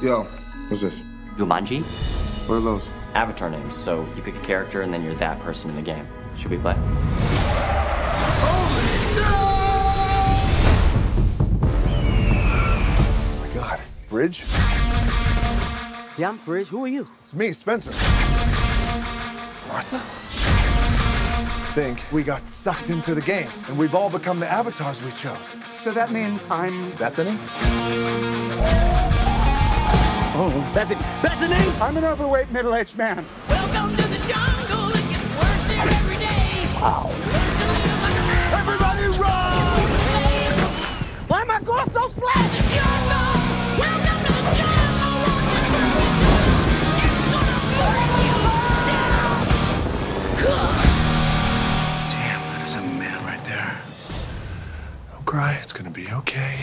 Yo, what's this? Jumanji? What are those? Avatar names. So you pick a character and then you're that person in the game. Should we play? Oh my God. Bridge? Yeah, I'm Fridge. Who are you? It's me, Spencer. Martha? I think we got sucked into the game, and we've all become the avatars we chose. So that means I'm Bethany? Oh, Bethany! I'm an overweight middle-aged man. Welcome to the jungle. It gets worse here every day. Wow. Everybody run! Why am I going so flat? Jungle. Welcome to the jungle. It's gonna burn you down. Damn, that is a man right there. Don't cry, it's gonna be okay.